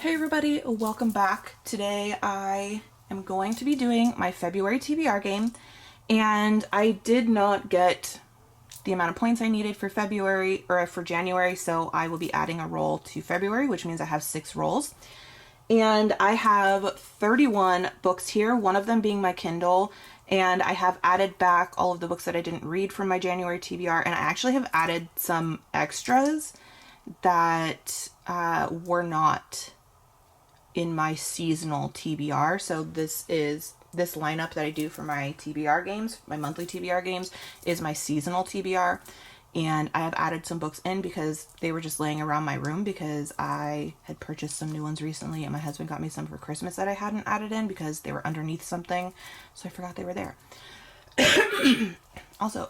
Hey everybody, welcome back. Today I am going to be doing my February TBR game, and I did not get the amount of points I needed for February or for January, so I will be adding a roll to February, which means I have 6 rolls. And I have 31 books here, one of them being my Kindle, and I have added back all of the books that I didn't read from my January TBR, and I actually have added some extras that were not in my seasonal TBR. So this lineup that I do for my TBR games, my monthly TBR games, is my seasonal TBR. And I have added some books in because they were just laying around my room because I had purchased some new ones recently, and my husband got me some for Christmas that I hadn't added in because they were underneath something, so I forgot they were there. Also,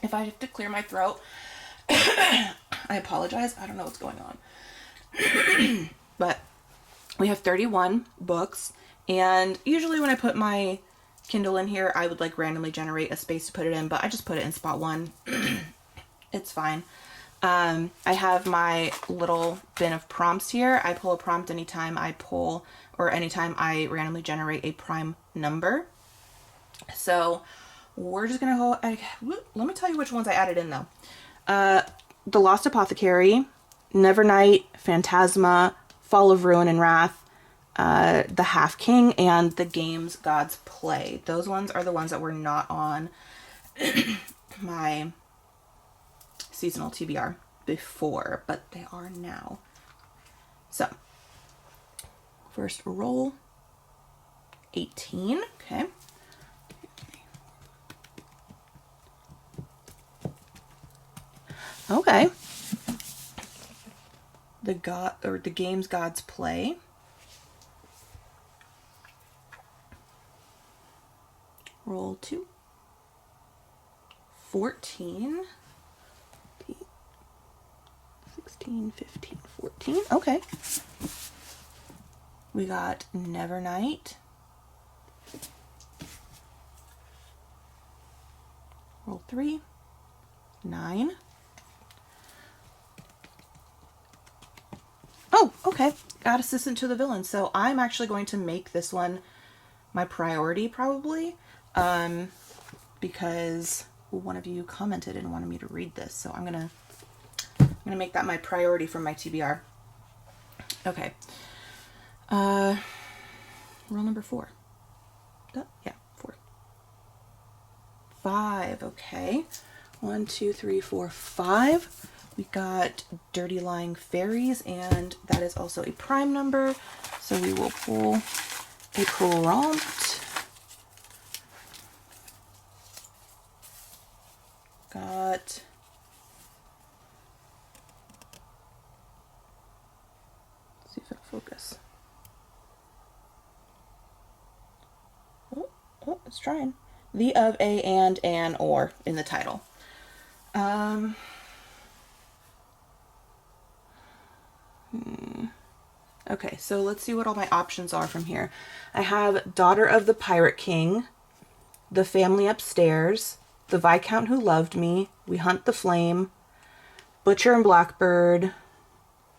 if I have to clear my throat, I apologize. I don't know what's going on. But we have 31 books, and usually when I put my Kindle in here, I would like randomly generate a space to put it in, but I just put it in spot 1. It's fine. I have my little bin of prompts here. I pull a prompt anytime I pull, or anytime I randomly generate a prime number. So we're just gonna go, let me tell you which ones I added in though. The Lost Apothecary, Nevernight, Phantasma, Fall of Ruin and Wrath, The Half King, and The Games Gods Play. Those ones are the ones that were not on my seasonal TBR before, but they are now. So, first roll, 18, okay. Okay. The Games Gods Play. Roll 2. 14. 16, 15, 14. Okay. We got Nevernight. Roll 3. 9. Oh, okay. Got Assistant to the Villain. So I'm actually going to make this one my priority probably, because one of you commented and wanted me to read this. So I'm gonna make that my priority for my TBR. Okay. Roll number 4. Yeah, 4. 5. Okay. 1, 2, 3, 4, 5. We got Dirty Lying Fairies, and that is also a prime number. So we will pull a prompt. Got see if it'll focus. Oh, it's trying. The, of, a, and, an, or in the title. Okay, so let's see what all my options are from here. I have Daughter of the Pirate King, The Family Upstairs, The Viscount Who Loved Me, We Hunt the Flame, Butcher and Blackbird,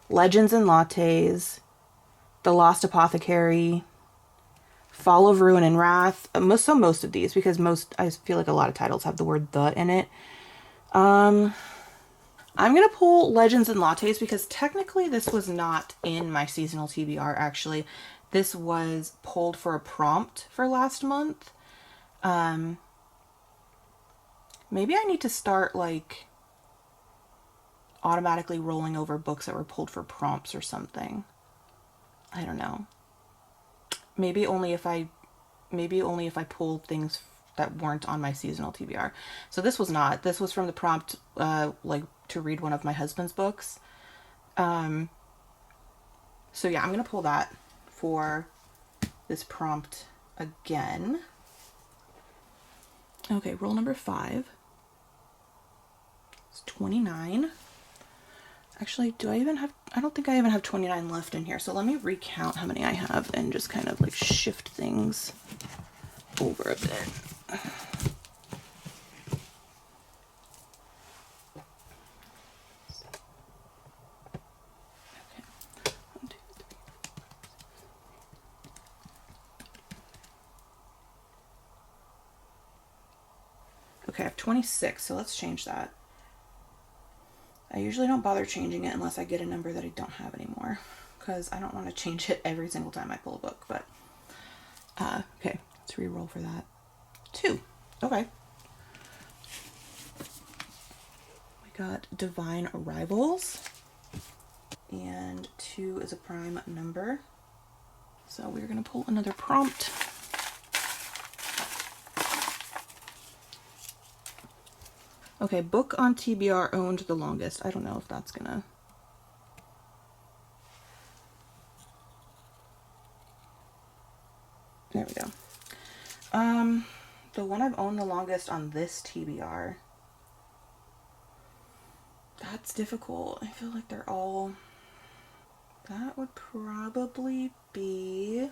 Legends and Lattes, The Lost Apothecary, Fall of Ruin and Wrath. Most of these, because I feel like a lot of titles have the word "the" in it. I'm going to pull Legends and Lattes because technically this was not in my seasonal TBR, actually. This was pulled for a prompt for last month. Maybe I need to start, like, automatically rolling over books that were pulled for prompts or something. I don't know. Maybe only if I pull things that weren't on my seasonal TBR. So this was not. This was from the prompt, like, to read one of my husband's books. So yeah, I'm gonna pull that for this prompt again. Okay, roll number 5. It's 29. Actually, I don't think I even have 29 left in here. So let me recount how many I have and just kind of like shift things over a bit. Okay, I have 26, so let's change that. I usually don't bother changing it unless I get a number that I don't have anymore, because I don't want to change it every single time I pull a book, but okay, let's re-roll for that. 2. Okay. We got Divine Rivals, and 2 is a prime number. So we're going to pull another prompt. Okay, book on TBR owned the longest. I don't know if that's gonna... There we go. The one I've owned the longest on this TBR. That's difficult. I feel like they're all... That would probably be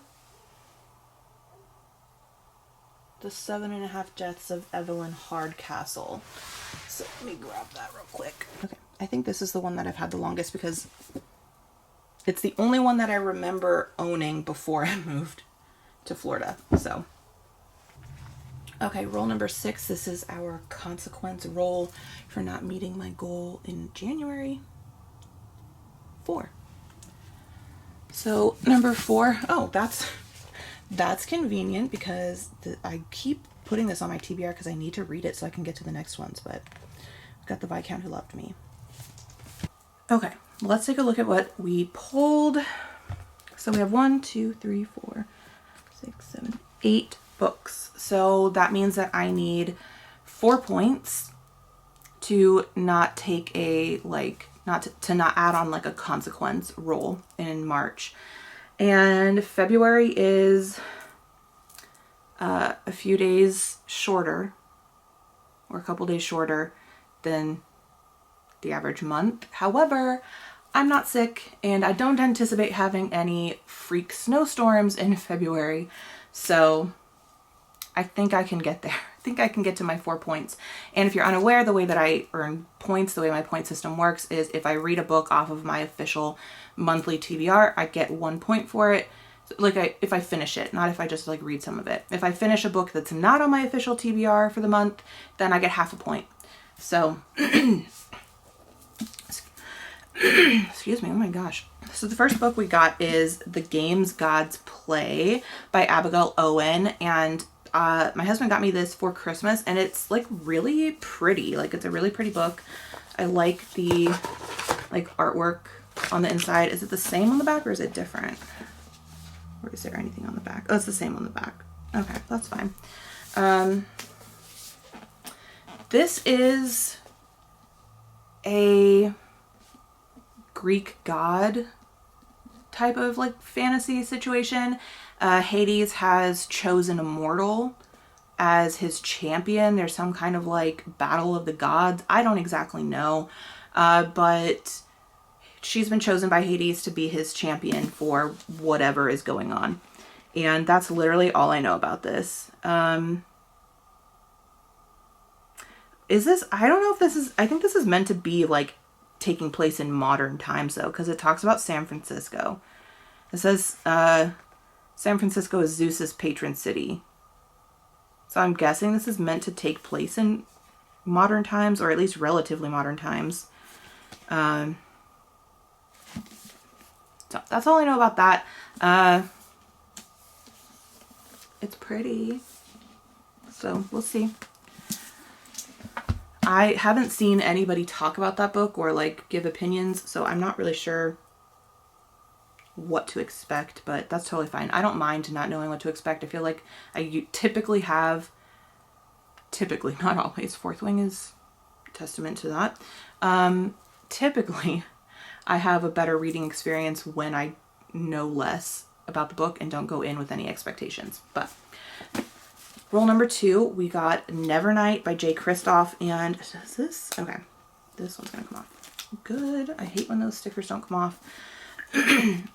The 7.5 Deaths of Evelyn Hardcastle. So let me grab that real quick. Okay, I think this is the one that I've had the longest because it's the only one that I remember owning before I moved to Florida. So, okay, roll number 6. This is our consequence roll for not meeting my goal in January. 4. So number 4, oh, that's convenient because I keep putting this on my TBR because I need to read it so I can get to the next ones, but I've got The Viscount Who Loved Me. Okay, let's take a look at what we pulled. So we have 1, 2, 3, 4, 6, 7, 8 books. So that means that I need 4 points to not take a, to not add on like a consequence roll in March. And February is a few days shorter, or a couple days shorter than the average month. However, I'm not sick and I don't anticipate having any freak snowstorms in February. So I think I can get there. I think I can get to my 4 points. And if you're unaware, the way that I earn points, the way my point system works is if I read a book off of my official monthly TBR, I get 1 point for it. If I finish it, not if I just like read some of it. If I finish a book that's not on my official TBR for the month, then I get half a point. So, excuse me, oh my gosh. So the first book we got is The Games Gods Play by Abigail Owen, and my husband got me this for Christmas, and it's like really pretty. Like it's a really pretty book. I like the like artwork on the inside. Is it the same on the back or is it different? Or is there anything on the back? Oh, it's the same on the back. Okay, that's fine. This is a Greek god type of like fantasy situation. Hades has chosen a mortal as his champion. There's some kind of like battle of the gods. I don't exactly know, but she's been chosen by Hades to be his champion for whatever is going on. And that's literally all I know about this. Is this, I don't know if this is, I think this is meant to be like taking place in modern times though, because it talks about San Francisco. It says, San Francisco is Zeus's patron city. So I'm guessing this is meant to take place in modern times, or at least relatively modern times. So that's all I know about that. It's pretty. So we'll see. I haven't seen anybody talk about that book or like give opinions, so I'm not really sure what to expect, but that's totally fine. I don't mind not knowing what to expect. I feel like I typically, not always, Fourth Wing is a testament to that. Typically, I have a better reading experience when I know less about the book and don't go in with any expectations. But roll number 2, we got Nevernight by Jay Kristoff, and is this? Okay, this one's gonna come off. Good. I hate when those stickers don't come off.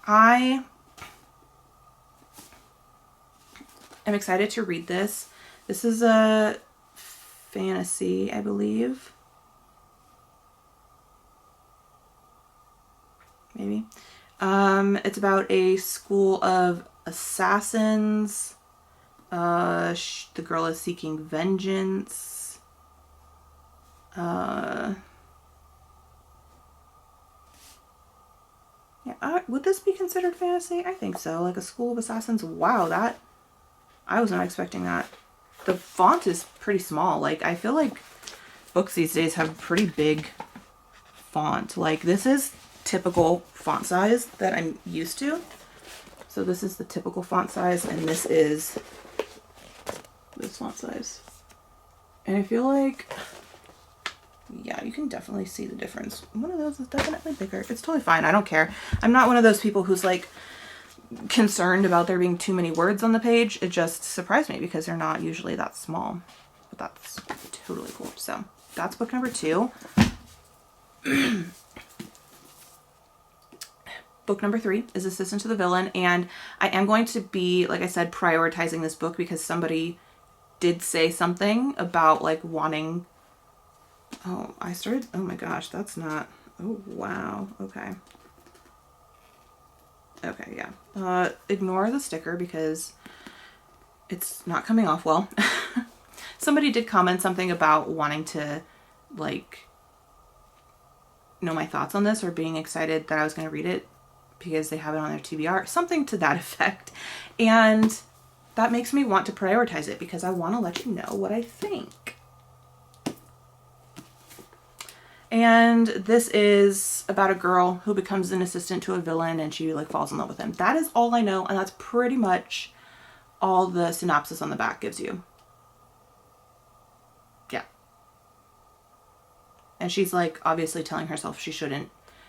I am excited to read this. This is a fantasy, I believe. Maybe. It's about a school of assassins. The girl is seeking vengeance. Yeah, would this be considered fantasy? I think so. Like a School of Assassins. Wow, that I was not expecting that. The font is pretty small. Like I feel like books these days have pretty big font. Like this is typical font size that I'm used to. So this is the typical font size, and this is this font size. And I feel like, yeah, you can definitely see the difference. One of those is definitely bigger. It's totally fine. I don't care. I'm not one of those people who's like concerned about there being too many words on the page. It just surprised me because they're not usually that small. But that's totally cool. So that's book number 2. Book number 3 is Assistant to the Villain, and I am going to be, like I said, prioritizing this book because somebody did say something about like wanting, oh my gosh, that's not, oh wow, okay, yeah, ignore the sticker because it's not coming off well. Somebody did comment something about wanting to like know my thoughts on this or being excited that I was going to read it because they have it on their TBR, something to that effect. And that makes me want to prioritize it because I want to let you know what I think. And this is about a girl who becomes an assistant to a villain and she like falls in love with him. That is all I know, and that's pretty much all the synopsis on the back gives you. Yeah. And she's like obviously telling herself she shouldn't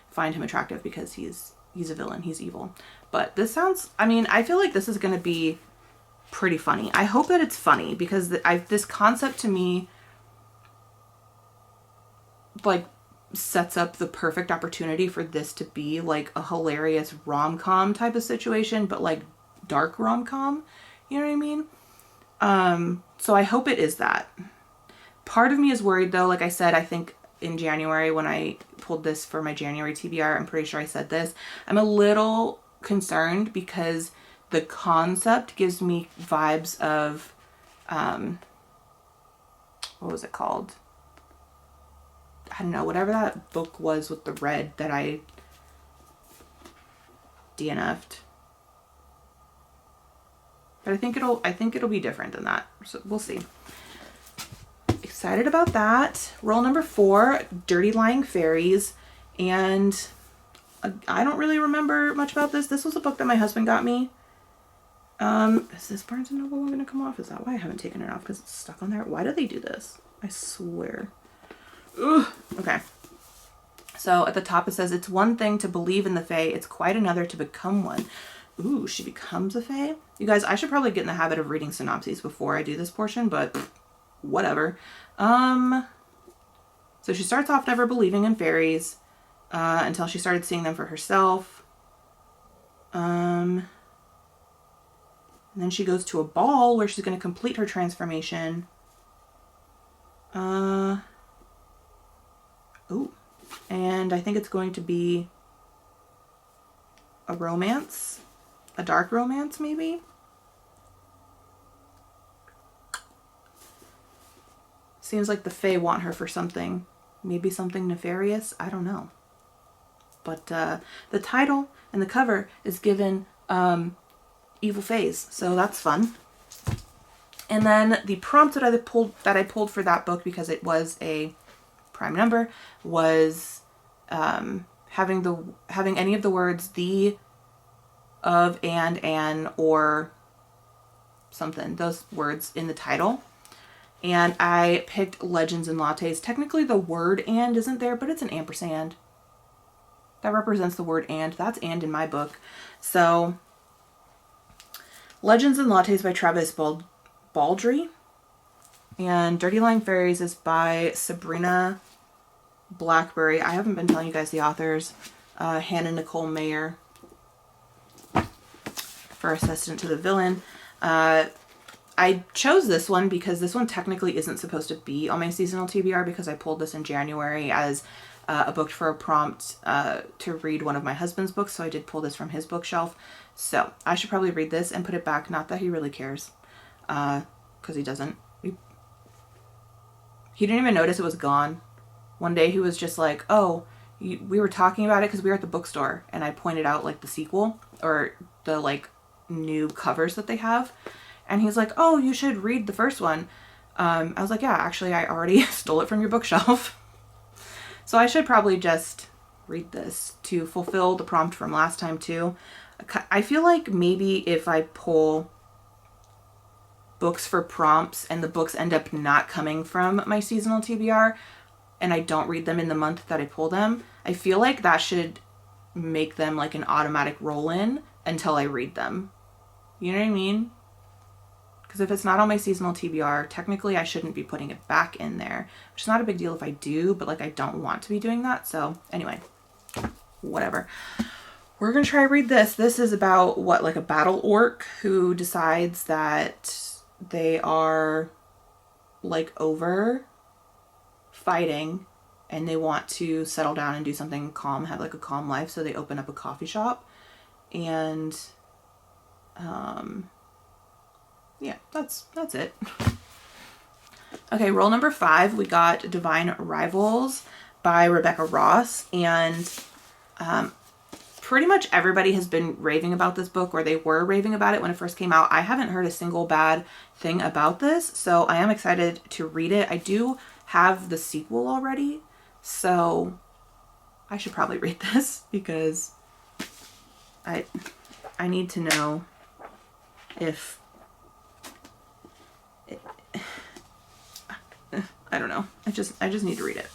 find him attractive because he's a villain, he's evil. But this sounds, I mean, I feel like this is going to be pretty funny. I hope that it's funny because this concept to me like sets up the perfect opportunity for this to be like a hilarious rom-com type of situation, but like dark rom-com, you know what I mean? So I hope it is that. Part of me is worried though, like I said, I think in January when I pulled this for my January TBR, I'm pretty sure I said this, I'm a little concerned because the concept gives me vibes of, what was it called? I don't know, whatever that book was with the red that I DNF'd. But I think it'll be different than that. So we'll see. Excited about that. Roll number 4, Dirty Lying Fairies. And I don't really remember much about this. This was a book that my husband got me. Is this Barnes & Noble one going to come off? Is that why I haven't taken it off? Because it's stuck on there? Why do they do this? I swear. Ugh. Okay. So at the top it says, it's one thing to believe in the Fae. It's quite another to become one. Ooh, she becomes a Fae? You guys, I should probably get in the habit of reading synopses before I do this portion, but whatever. So she starts off never believing in fairies until she started seeing them for herself. And then she goes to a ball where she's going to complete her transformation. Ooh. And I think it's going to be a romance. A dark romance, maybe? Seems like the Fae want her for something. Maybe something nefarious? I don't know. But the title and the cover is given Evil Faes, so that's fun. And then the prompt that I pulled for that book, because it was a prime number, was having any of the words the, of, and, an, or something, those words in the title. And I picked Legends and Lattes. Technically the word and isn't there, but it's an ampersand. That represents the word and. That's and in my book. So Legends and Lattes by Travis Baldry. And Dirty Lying Fairies is by Sabrina Blackberry. I haven't been telling you guys the authors. Hannah Nicole Mayer for Assistant to the Villain. I chose this one because this one technically isn't supposed to be on my seasonal TBR because I pulled this in January as a book for a prompt to read one of my husband's books. So I did pull this from his bookshelf. So I should probably read this and put it back. Not that he really cares, because he doesn't. He didn't even notice it was gone. one day he was just like, oh, we were talking about it because we were at the bookstore and I pointed out like the sequel or the like new covers that they have. And he's like, oh, you should read the first one. I was like, yeah, actually, I already stole it from your bookshelf. So I should probably just read this to fulfill the prompt from last time too. I feel like maybe if I pull books for prompts and the books end up not coming from my seasonal TBR and I don't read them in the month that I pull them, I feel like that should make them like an automatic roll-in until I read them. You know what I mean? Because if it's not on my seasonal TBR, technically I shouldn't be putting it back in there, which is not a big deal if I do, but like I don't want to be doing that. So anyway, whatever. We're going to try to read this. This is about what, like a battle orc who decides that they are like over fighting and they want to settle down and do something calm, have like a calm life. So they open up a coffee shop and, yeah, that's it. Okay, roll number 5. We got Divine Rivals by Rebecca Ross. And pretty much everybody has been raving about this book, or they were raving about it when it first came out. I haven't heard a single bad thing about this, so I am excited to read it. I do have the sequel already, so I should probably read this because I need to know if I don't know. I just need to read it.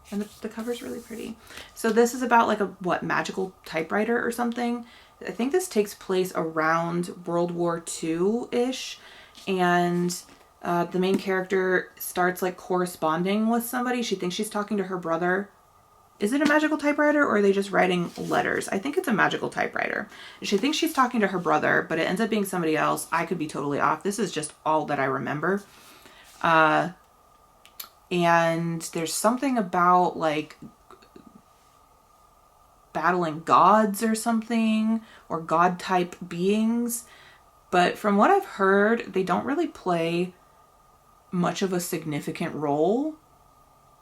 And the cover's really pretty. So this is about like a, what, magical typewriter or something. I think this takes place around World War II-ish. And the main character starts like corresponding with somebody. She thinks she's talking to her brother. Is it a magical typewriter or are they just writing letters? I think it's a magical typewriter. She thinks she's talking to her brother, but it ends up being somebody else. I could be totally off. This is just all that I remember. And there's something about like battling gods or something, or god type beings. But from what I've heard, they don't really play much of a significant role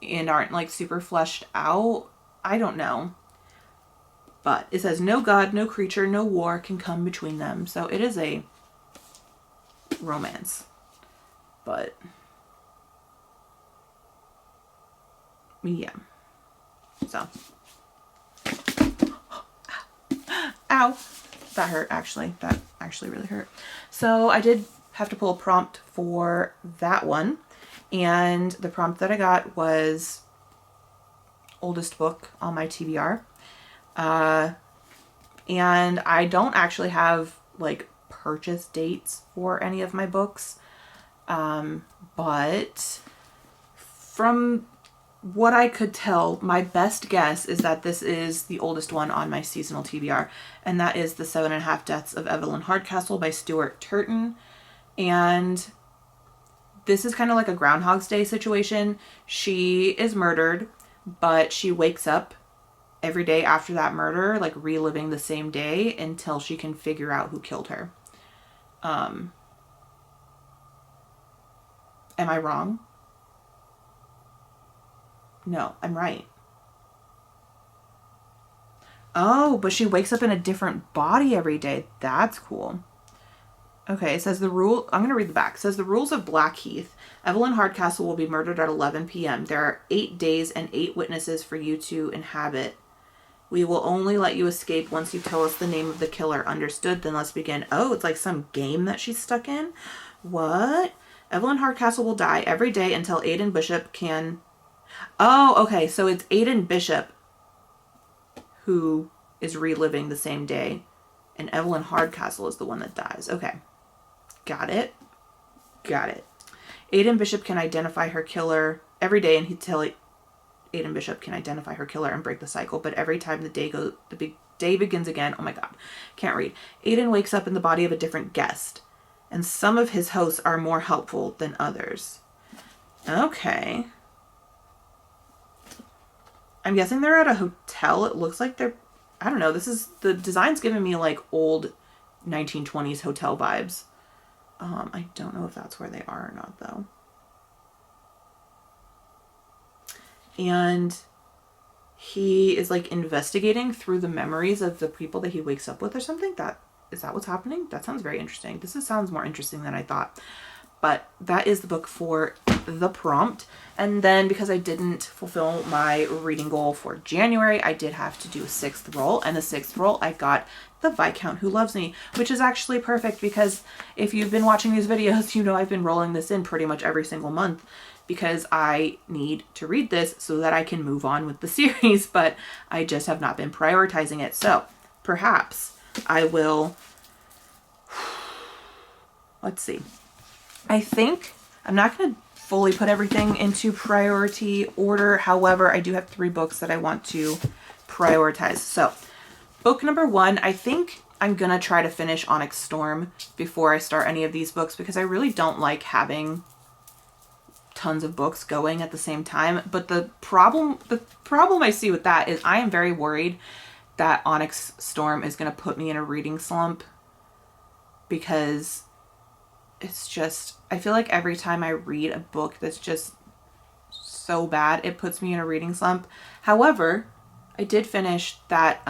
and aren't like super fleshed out. I don't know. But it says no god, no creature, no war can come between them. So it is a romance. But yeah. So. Ow. That hurt, actually. That actually really hurt. So I did have to pull a prompt for that one. And the prompt that I got was oldest book on my TBR. And I don't actually have like purchase dates for any of my books. But from what I could tell, my best guess is that this is the oldest one on my seasonal TBR. And that is The 7.5 Deaths of Evelyn Hardcastle by Stuart Turton. And this is kind of like a Groundhog's Day situation. She is murdered, but she wakes up every day after that murder, like reliving the same day until she can figure out who killed her. Am I wrong? No, I'm right. Oh, but she wakes up in a different body every day. That's cool. Okay, it says the rule, I'm going to read the back. It says the rules of Blackheath. Evelyn Hardcastle will be murdered at 11 p.m. There are 8 days and 8 witnesses for you to inhabit. We will only let you escape once you tell us the name of the killer. Understood? Then let's begin. Oh, it's like some game that she's stuck in? What? Evelyn Hardcastle will die every day until Aidan Bishop can... Oh, okay, so it's Aidan Bishop who is reliving the same day, and Evelyn Hardcastle is the one that dies. Okay. Got it. Got it. Aidan Bishop can identify her killer every day, and Aidan Bishop can identify her killer and break the cycle, but every time the big day begins again, oh my god, can't read. Aidan wakes up in the body of a different guest, and some of his hosts are more helpful than others. Okay. I'm guessing they're at a hotel. It looks like they're, I don't know, the design's giving me like old 1920s hotel vibes. I don't know if that's where they are or not though. and he is like investigating through the memories of the people that he wakes up with or something. Is that what's happening? That sounds very interesting. Sounds more interesting than I thought. But that is the book for the prompt. And then because I didn't fulfill my reading goal for January, I did have to do a 6th roll. And the 6th roll, I got The Viscount Who Loves Me, which is actually perfect because if you've been watching these videos, you know I've been rolling this in pretty much every single month because I need to read this so that I can move on with the series, but I just have not been prioritizing it. So perhaps I will, let's see. I think I'm not going to fully put everything into priority order. However, I do have 3 books that I want to prioritize. So book number 1, I think I'm going to try to finish Onyx Storm before I start any of these books because I really don't like having tons of books going at the same time. But the problem I see with that is I am very worried that Onyx Storm is going to put me in a reading slump because it's just, I feel like every time I read a book that's just so bad, it puts me in a reading slump. However, I did finish that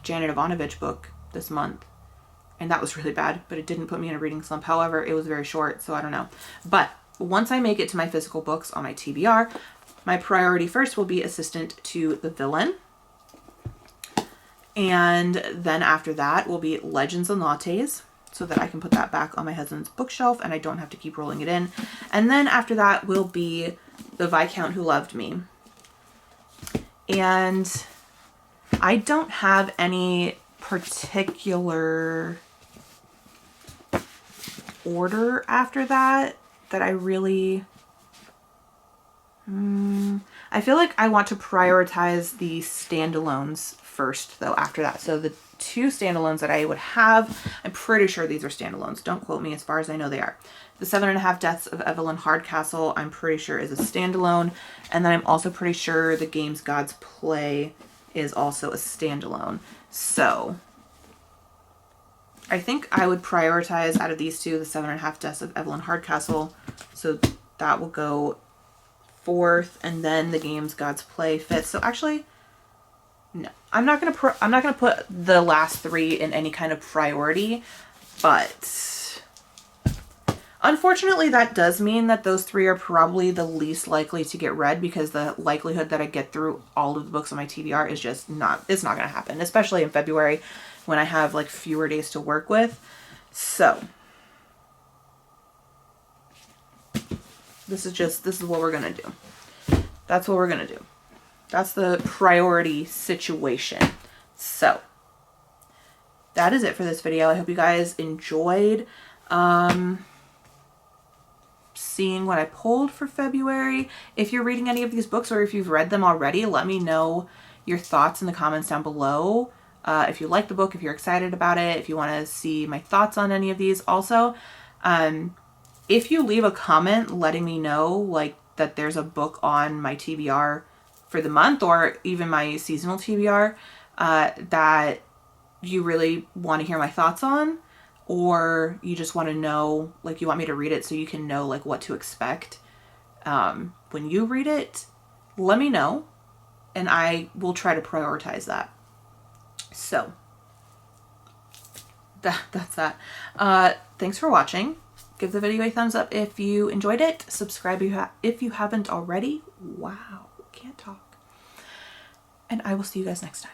Janet Ivanovich book this month, and that was really bad, but it didn't put me in a reading slump. However, it was very short, so I don't know. But once I make it to my physical books on my TBR, my priority first will be Assistant to the Villain. And then after that will be Legends and Lattes, so that I can put that back on my husband's bookshelf and I don't have to keep rolling it in. And then after that will be The Viscount Who Loved Me. And I don't have any particular order after that I really... I feel like I want to prioritize the standalones first, though, after that. So the 2 standalones that I would have, I'm pretty sure these are standalones. Don't quote me, as far as I know they are. The 7.5 Deaths of Evelyn Hardcastle, I'm pretty sure is a standalone. And then I'm also pretty sure The Games Gods Play is also a standalone. So I think I would prioritize out of these 2, the 7.5 Deaths of Evelyn Hardcastle. So that will go 4th, and then The Games Gods Play 5th. So actually, no, I'm not gonna put the last 3 in any kind of priority, but unfortunately that does mean that those 3 are probably the least likely to get read because the likelihood that I get through all of the books on my TBR is just it's not gonna happen, especially in February when I have like fewer days to work with. So this is what we're gonna do. That's what we're gonna do. That's the priority situation. So that is it for this video. I hope you guys enjoyed seeing what I pulled for February. If you're reading any of these books or if you've read them already, let me know your thoughts in the comments down below. If you like the book, if you're excited about it, if you want to see my thoughts on any of these. Also, if you leave a comment letting me know like that there's a book on my TBR for the month or even my seasonal TBR that you really want to hear my thoughts on, or you just want to know, like you want me to read it so you can know like what to expect when you read it, let me know and I will try to prioritize that. So that's that. Thanks for watching. Give the video a thumbs up if you enjoyed it. Subscribe if you haven't already. Wow, can't talk. And I will see you guys next time.